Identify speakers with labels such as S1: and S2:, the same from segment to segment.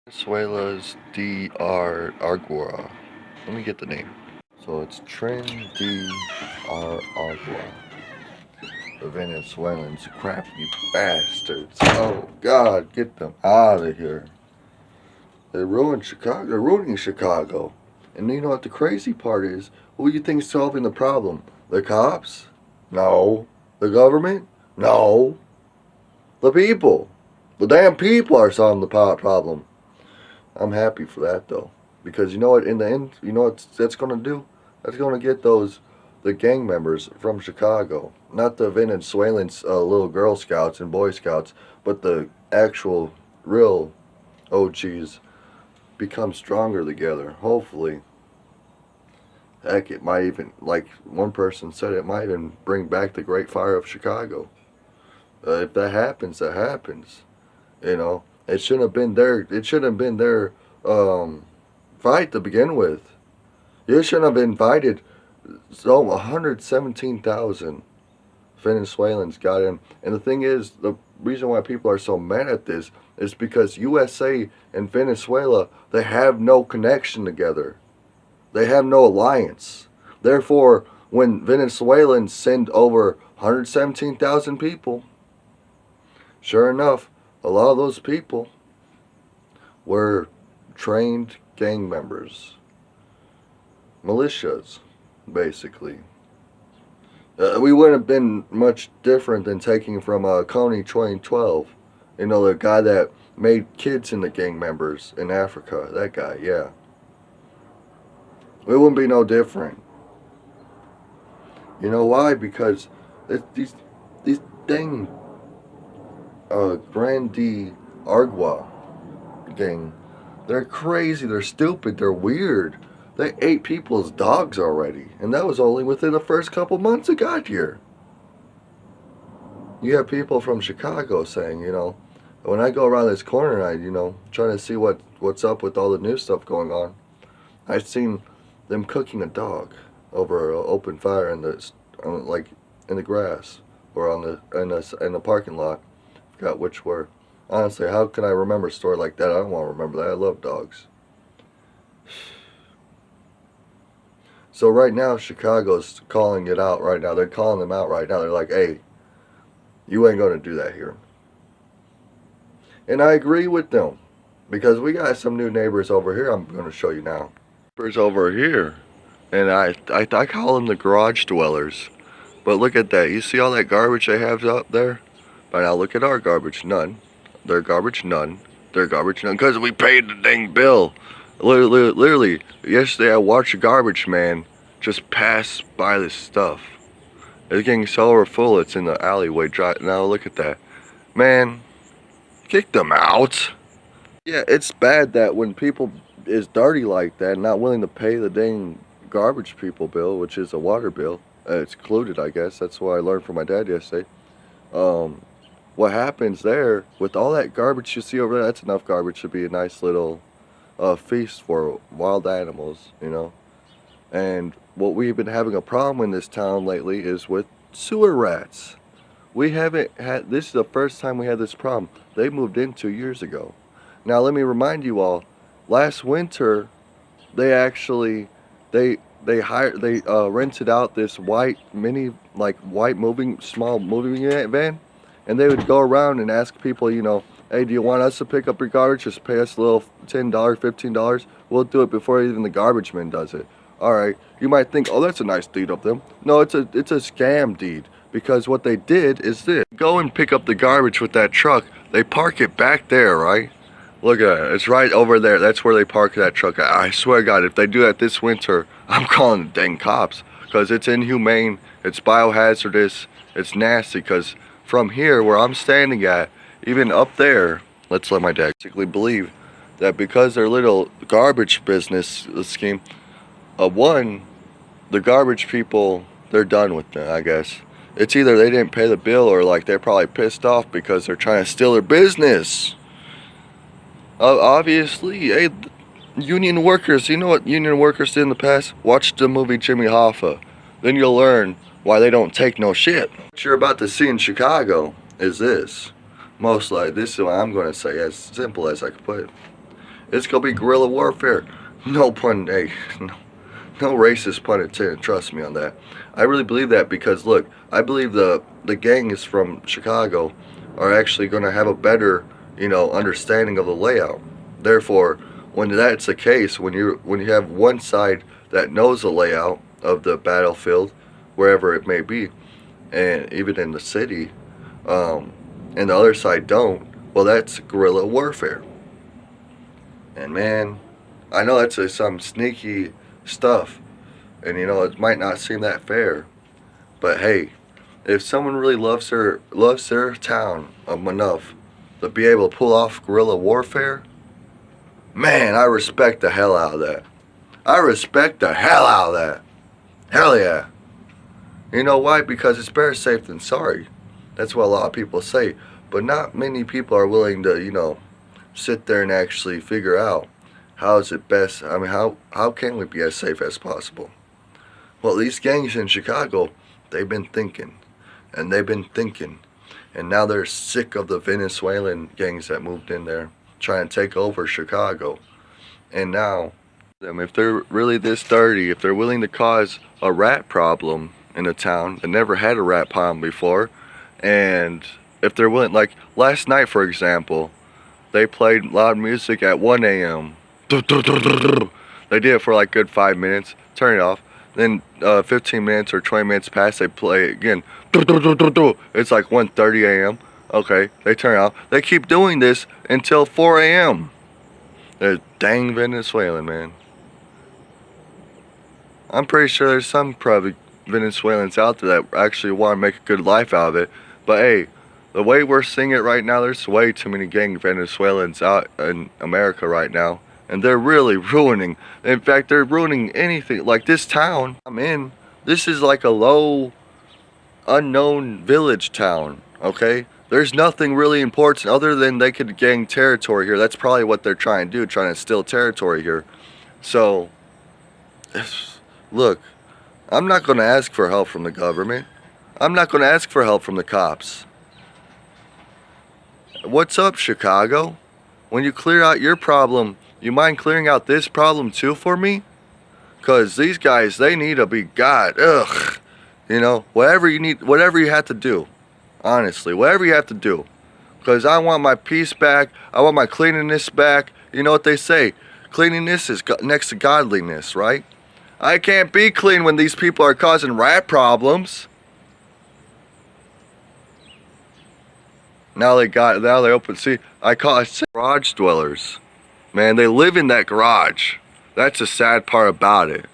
S1: Venezuela's D.R. Argua. Let me get the name. So it's Trin D.R. Argua. The Venezuelans, crappy bastards. Oh God, get them out of here. They ruined Chicago. They're ruining Chicago. And you know what the crazy part is? Who do you think's solving the problem? The cops? No. The government? No. The people. The damn people are solving the problem. I'm happy for that though, because you know what? In the end, you know what that's gonna do? That's gonna get the gang members from Chicago, not the Venezuelan little Girl Scouts and Boy Scouts, but the actual real OGs become stronger together. Hopefully, heck, it might even, like one person said, it might even bring back the Great Fire of Chicago. If that happens, that happens. You know, it shouldn't have been their. It shouldn't have been their fight to begin with. You shouldn't have invited. So 117,000 Venezuelans got in, and the thing is, the reason why people are so mad at this is because USA and Venezuela, they have no connection together. They have no alliance. Therefore, when Venezuelans send over 117,000 people, sure enough, a lot of those people were trained gang members, militias, basically. We wouldn't have been much different than taking from Coney 2012. You know, the guy that made kids into gang members in Africa. That guy, yeah. We wouldn't be no different. You know why? Because these dang Grandi Argua gang, they're crazy, they're stupid, they're weird. They ate people's dogs already, and that was only within the first couple months it got here. You have people from Chicago saying, you know, when I go around this corner and trying to see what's up with all the new stuff going on, I've seen them cooking a dog over an open fire in the grass or in the parking lot. Forgot which were. Honestly, how can I remember a story like that? I don't want to remember that. I love dogs. So right now, Chicago's calling it out right now. They're calling them out right now. They're like, hey, you ain't going to do that here. And I agree with them. Because we got some new neighbors over here I'm going to show you now. Neighbors over here. And I call them the garage dwellers. But look at that. You see all that garbage they have up there? But now look at our garbage. None. Their garbage, none. Their garbage, none. Because we paid the dang bill. Literally, yesterday I watched a garbage man just pass by this stuff. It's getting so overfull, it's in the alleyway. Now look at that. Man, kick them out. Yeah, it's bad that when people is dirty like that, not willing to pay the dang garbage people bill, which is a water bill. It's included, I guess. That's what I learned from my dad yesterday. What happens there, with all that garbage you see over there, that's enough garbage to be a nice little feast for wild animals, you know. And what we've been having a problem in this town lately is with sewer rats. We haven't had, this is the first time we had this problem. They moved in 2 years ago. Now let me remind you all, last winter, they actually, they rented out this white small moving van, and they would go around and ask people, you know, hey, do you want us to pick up your garbage? Just pay us a little $10, $15. We'll do it before even the garbage man does it. All right. You might think, oh, that's a nice deed of them. No, it's a scam deed, because what they did is this: go and pick up the garbage with that truck. They park it back there, right? Look at it. It's right over there. That's where they park that truck. I swear to God, if they do that this winter, I'm calling the dang cops, because it's inhumane. It's biohazardous. It's nasty. Because from here, where I'm standing at, even up there, let's let my dad basically believe that because their little garbage business scheme, the garbage people, they're done with it, I guess. It's either they didn't pay the bill, or like they're probably pissed off because they're trying to steal their business. Obviously, hey, union workers, you know what union workers did in the past? Watch the movie Jimmy Hoffa. Then you'll learn why they don't take no shit. What you're about to see in Chicago is this. Most likely, this is what I'm going to say, as simple as I can put it. It's gonna be guerrilla warfare. No pun, hey, no racist pun intended. Trust me on that. I really believe that because look, I believe the gangs from Chicago are actually gonna have a better, understanding of the layout. Therefore, when that's the case, when you have one side that knows the layout of the battlefield, wherever it may be, and even in the city, and the other side don't, well, that's guerrilla warfare. And man, I know that's some sneaky stuff, and it might not seem that fair, but hey, if someone really loves their town enough to be able to pull off guerrilla warfare, man, I respect the hell out of that. I respect the hell out of that. Hell yeah. You know why? Because it's better safe than sorry. That's what a lot of people say. But not many people are willing to, sit there and actually figure out how is it best. I mean, how can we be as safe as possible? Well, these gangs in Chicago, they've been thinking. And they've been thinking. And now they're sick of the Venezuelan gangs that moved in there trying to take over Chicago. And now, if they're really this dirty, if they're willing to cause a rat problem in a town that never had a rat problem before, and if they're willing, like last night for example, they played loud music at 1 a.m. They did it for like good 5 minutes, turn it off. Then 15 minutes or 20 minutes pass, they play it again. It's like 1:30 a.m. Okay, they turn it off. They keep doing this until 4 a.m. They're dang Venezuelan, man. I'm pretty sure there's some probably Venezuelans out there that actually want to make a good life out of it. But hey, the way we're seeing it right now, there's way too many gang Venezuelans out in America right now. And they're really ruining, in fact, they're ruining anything. Like this town I'm in, this is like a low, unknown village town, okay? There's nothing really important other than they could gain territory here. That's probably what they're trying to do, trying to steal territory here. So, look, I'm not going to ask for help from the government. I'm not going to ask for help from the cops. What's up, Chicago? When you clear out your problem, you mind clearing out this problem too for me? Because these guys, they need to be God. Ugh. Whatever you need, whatever you have to do. Honestly, whatever you have to do. Because I want my peace back. I want my cleanliness back. You know what they say? Cleanliness is next to godliness, right? I can't be clean when these people are causing rat problems. Now they open, see, I call it garage dwellers. Man, they live in that garage. That's the sad part about it.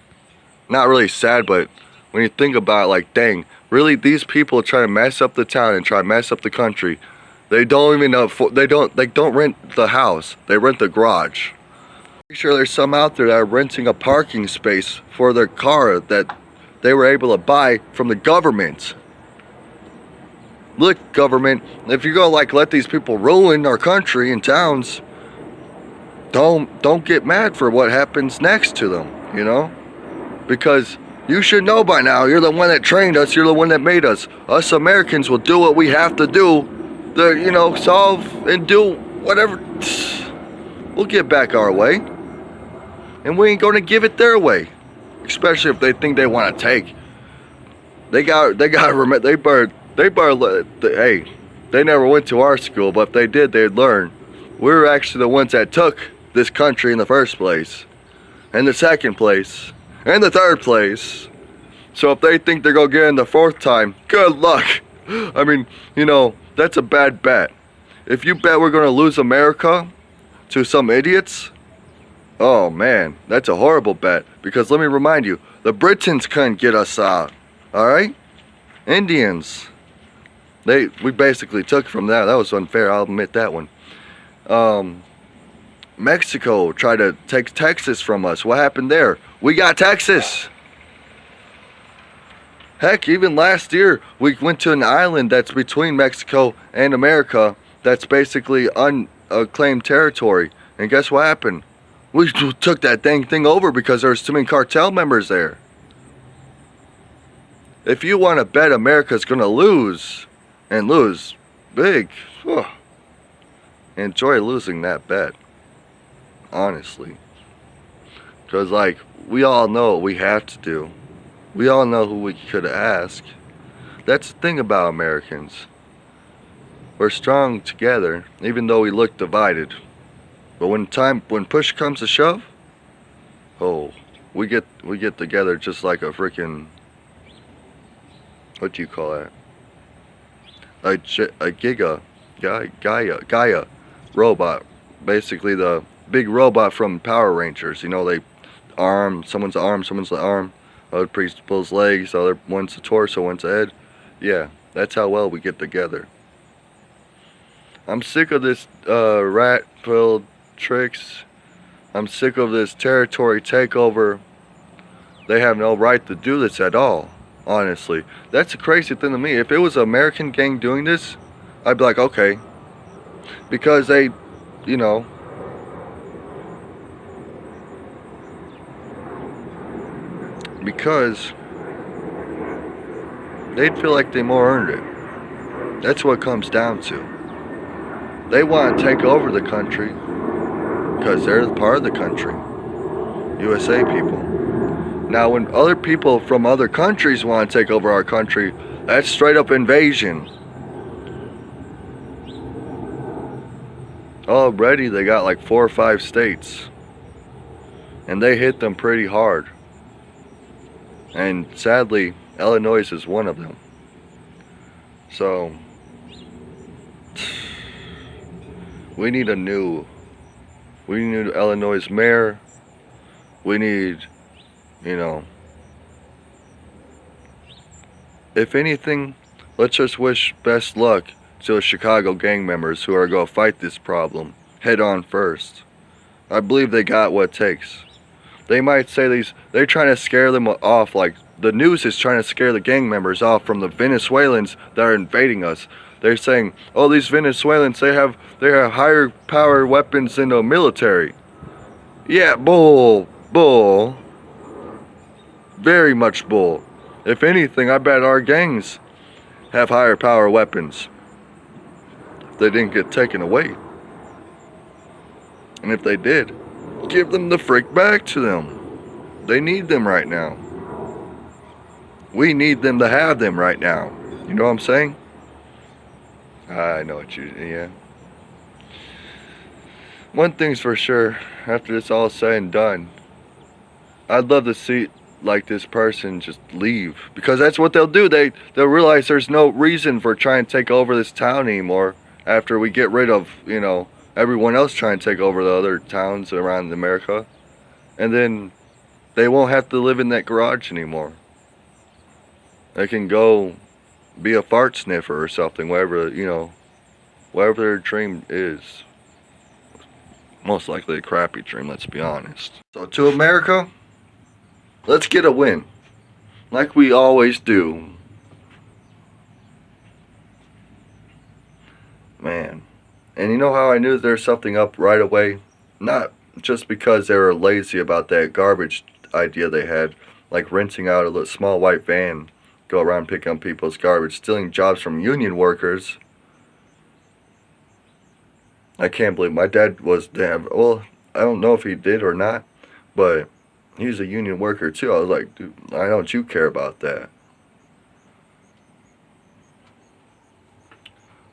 S1: Not really sad, but when you think about it, like, dang, really these people try to mess up the town and try to mess up the country. They don't even know, they don't rent the house, they rent the garage. Pretty sure there's some out there that are renting a parking space for their car that they were able to buy from the government. Look, government, if you're gonna let these people ruin our country and towns, don't get mad for what happens next to them, because you should know by now. You're the one that trained us. You're the one that made us. Us Americans will do what we have to do to, solve and do whatever. We'll get back our way, and we ain't gonna give it their way, especially if they think they want to take. They never went to our school, but if they did, they'd learn. We were actually the ones that took this country in the first place, and the second place, and the third place. So if they think they're gonna get in the fourth time, good luck. I mean, that's a bad bet. If you bet we're gonna lose America to some idiots, oh man, that's a horrible bet. Because let me remind you, the Britons couldn't get us out. Alright? Indians. We basically took from that. That was unfair, I'll admit that one. Mexico tried to take Texas from us. What happened there? We got Texas. Heck, even last year, we went to an island that's between Mexico and America that's basically unclaimed territory. And guess what happened? We took that dang thing over because there was too many cartel members there. If you want to bet America's going to lose, and lose big, enjoy losing that bet. honestly. Because, like, we all know what we have to do. We all know who we could ask. That's the thing about Americans. We're strong together, even though we look divided. But when push comes to shove, oh, we get together just like a freaking, what do you call that? A Gaia robot. Basically the big robot from Power Rangers. You know, they someone's the arm. Other priest pulls legs, the other one's the torso, one's the head. Yeah, that's how well we get together. I'm sick of this rat-filled tricks. I'm sick of this territory takeover. They have no right to do this at all, honestly. That's the crazy thing to me. If it was an American gang doing this, I'd be like, okay. Because they, you know, because they'd feel like they more earned it. That's what it comes down to. They want to take over the country because they're part of the country. USA people. Now, when other people from other countries want to take over our country, that's straight up invasion. Already they got like 4 or 5 states. And they hit them pretty hard. And sadly, Illinois is one of them. So, we need a new Illinois mayor. We need, you know, if anything, let's just wish best luck to the Chicago gang members who are going to fight this problem head on first. I believe they got what it takes. They might say they're trying to scare them off, like the news is trying to scare the gang members off from the Venezuelans that are invading us. They're saying, oh, these Venezuelans, they have higher power weapons than the military. Yeah, bull. Very much bull. If anything, I bet our gangs have higher power weapons. If they didn't get taken away. And if they did, give them the frick back to them. They need them right now. We need them to have them right now. You know what I'm saying? I know what yeah. One thing's for sure, after this all said and done, I'd love to see like this person just leave, because that's what they'll do. They'll realize there's no reason for trying to take over this town anymore after we get rid of, you know, everyone else trying to take over the other towns around America, and then they won't have to live in that garage anymore. They can go be a fart sniffer or something, whatever, you know, whatever their dream is. Most likely a crappy dream, let's be honest. So to America, let's get a win, like we always do. Man. And you know how I knew there's something up right away? Not just because they were lazy about that garbage idea they had, like renting out a little small white van, go around picking up people's garbage, stealing jobs from union workers. I can't believe my dad was damn. Well, I don't know if he did or not, but he was a union worker too. I was like, dude, why don't you care about that?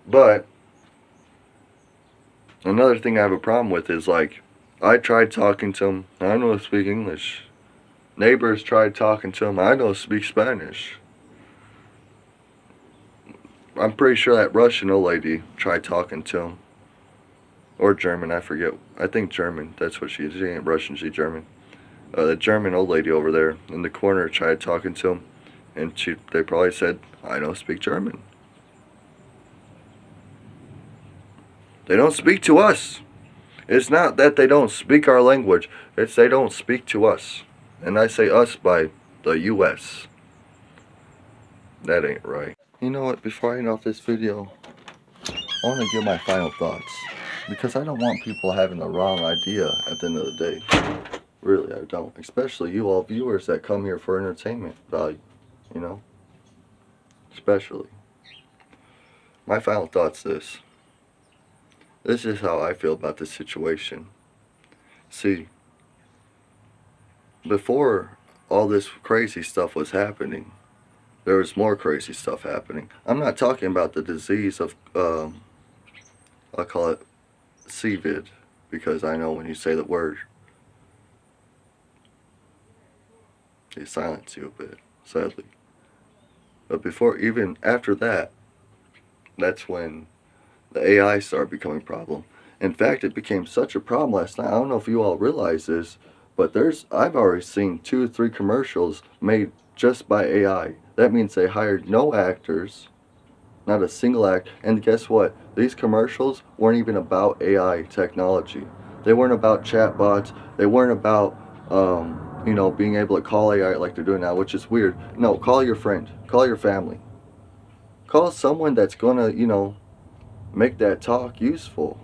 S1: But another thing I have a problem with is, like, I tried talking to him. I don't speak English. Neighbors tried talking to him. I don't speak Spanish. I'm pretty sure that Russian old lady tried talking to him. Or German, I forget. I think German. That's what she is. She ain't Russian, she's German. The German old lady over there in the corner tried talking to him. And they probably said, I don't speak German. They don't speak to us. It's not that they don't speak our language. It's they don't speak to us. And I say us by the U.S. That ain't right. You know what? Before I end off this video, I want to give my final thoughts. Because I don't want people having the wrong idea at the end of the day. Really, I don't. Especially you all viewers that come here for entertainment value. You know? Especially. My final thoughts this. This is how I feel about this situation. See, before all this crazy stuff was happening, there was more crazy stuff happening. I'm not talking about the disease of, I call it CVID, because I know when you say the word, they silence you a bit, sadly. But before, even after that, that's when the AI started becoming a problem. In fact, it became such a problem last night. I don't know if you all realize this, but I've already seen 2 or 3 commercials made just by AI. That means they hired no actors, not a single act. And guess what? These commercials weren't even about AI technology. They weren't about chatbots. They weren't about being able to call AI like they're doing now, which is weird. No, call your friend, call your family, call someone that's gonna make that talk useful.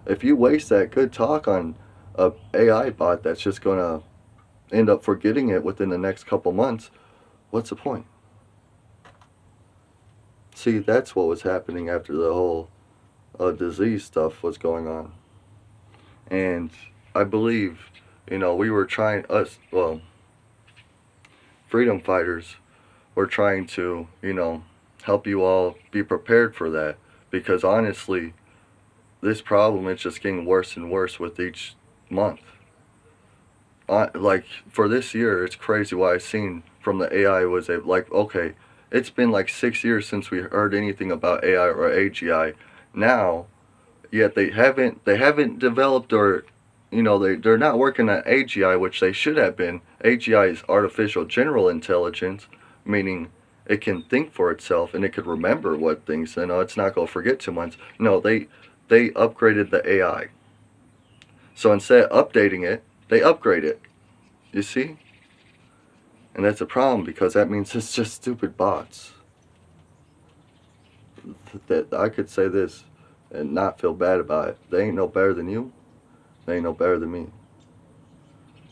S1: If you waste that good talk on a AI bot that's just gonna end up forgetting it within the next couple months, what's the point? See, that's what was happening after the whole disease stuff was going on. And I believe, we were trying, freedom fighters were trying to, help you all be prepared for that. Because honestly, this problem is just getting worse and worse with each month. Like for this year, it's crazy what I've seen from the AI was okay, it's been like 6 years since we heard anything about AI or AGI. Now, yet they haven't developed or they're not working on AGI, which they should have been. AGI is artificial general intelligence, meaning it can think for itself and it could remember what things. It's not gonna forget too much. No, they upgraded the AI. So instead of updating it, they upgrade it. You see? And that's a problem because that means it's just stupid bots. That I could say this and not feel bad about it. They ain't no better than you. They ain't no better than me.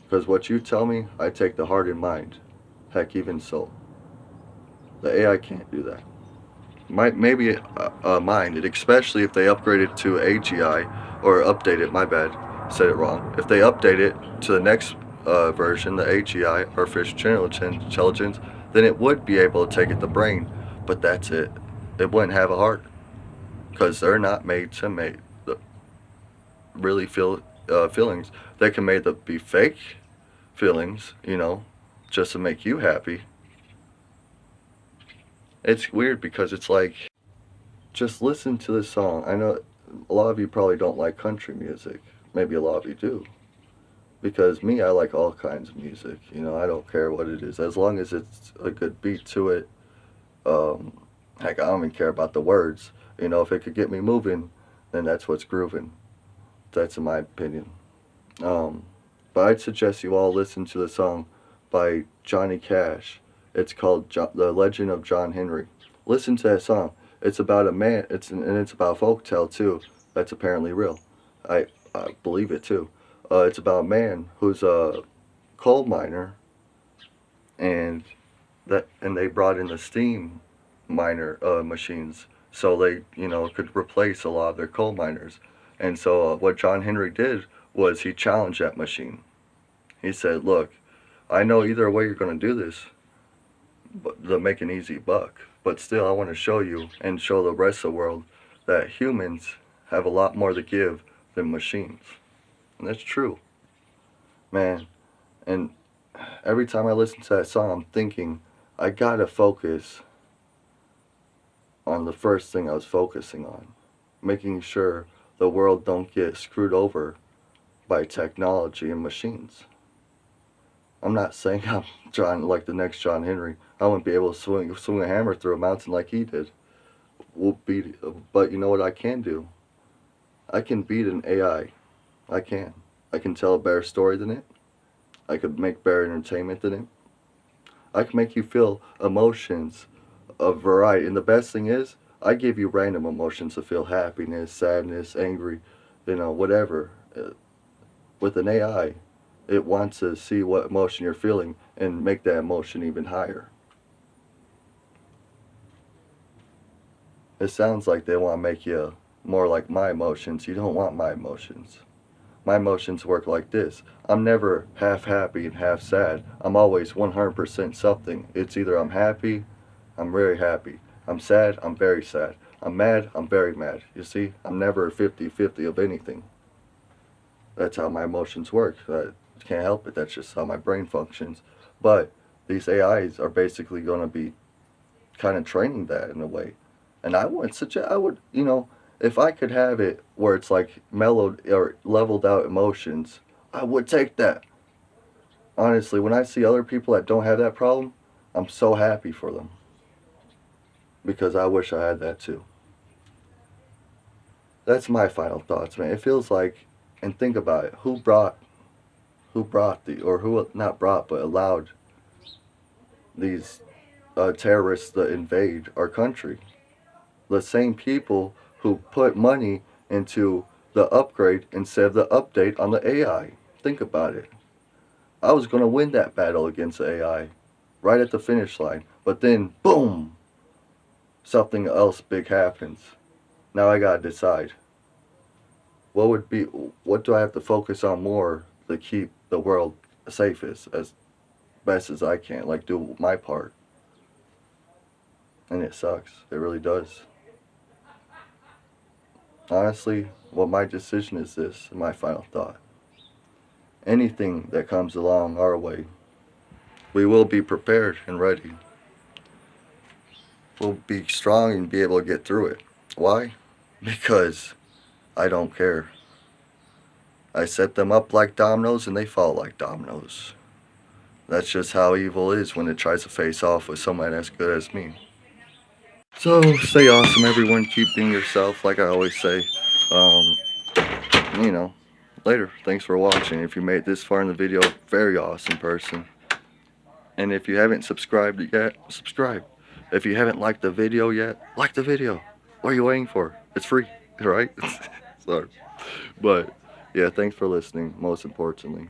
S1: Because what you tell me, I take to heart in mind. Heck, even so. The AI can't do that. Might maybe mind it, especially if they upgrade it to AGI or update it. My bad, said it wrong. If they update it to the next version, the AGI, artificial general intelligence, then it would be able to take it the brain. But that's it. It wouldn't have a heart because they're not made to make the really feel feelings. They can make the be fake feelings, just to make you happy. It's weird because it's like, just listen to the song. I know a lot of you probably don't like country music. Maybe a lot of you do. Because me, I like all kinds of music. I don't care what it is. As long as it's a good beat to it. Um, Heck, I don't even care about the words. If it could get me moving, then that's what's grooving. That's in my opinion. Um, but I'd suggest you all listen to the song by Johnny Cash. It's called The Legend of John Henry. Listen to that song. It's about a man. It's about a folk tale too. That's apparently real. I believe it too. It's about a man who's a coal miner, and they brought in the steam miner machines, so they could replace a lot of their coal miners. And so what John Henry did was he challenged that machine. He said, "Look, I know either way you're going to do this, but to make an easy buck. But still, I want to show you and show the rest of the world that humans have a lot more to give than machines." And that's true, man. And every time I listen to that song, I'm thinking, I gotta focus on the first thing I was focusing on, making sure the world don't get screwed over by technology and machines. I'm not saying I'm John like the next John Henry. I wouldn't be able to swing a hammer through a mountain like he did. But you know what I can do? I can beat an AI. I can. I can tell a better story than it. I could make better entertainment than it. I can make you feel emotions of variety. And the best thing is, I give you random emotions to feel happiness, sadness, angry, whatever. With an AI, it wants to see what emotion you're feeling and make that emotion even higher. It sounds like they want to make you more like my emotions. You don't want my emotions. My emotions work like this. I'm never half happy and half sad. I'm always 100% something. It's either I'm happy, I'm very happy. I'm sad, I'm very sad. I'm mad, I'm very mad. You see, I'm never 50-50 of anything. That's how my emotions work. I can't help it. That's just how my brain functions. But these AIs are basically going to be kind of training that in a way. And I would suggest, I would, if I could have it where it's like mellowed or leveled out emotions, I would take that. Honestly, when I see other people that don't have that problem, I'm so happy for them because I wish I had that too. That's my final thoughts, man. It feels like, and think about it, who brought the, or who not brought, but allowed these terrorists to invade our country? The same people who put money into the upgrade instead of the update on the AI. Think about it. I was going to win that battle against the AI right at the finish line, but then, boom, something else big happens. Now I got to decide. What do I have to focus on more to keep the world safest as best as I can? Like, do my part. And it sucks. It really does. Honestly, well, my decision is this, my final thought. Anything that comes along our way, we will be prepared and ready. We'll be strong and be able to get through it. Why? Because I don't care. I set them up like dominoes and they fall like dominoes. That's just how evil is when it tries to face off with someone as good as me. So stay awesome, everyone. Keep being yourself, like I always say. Um, you know, later. Thanks for watching. If you made it this far in the video, very awesome person. And if you haven't subscribed yet, subscribe. If you haven't liked the video yet, like the video. What are you waiting for? It's free, right? Sorry. But yeah, thanks for listening, most importantly.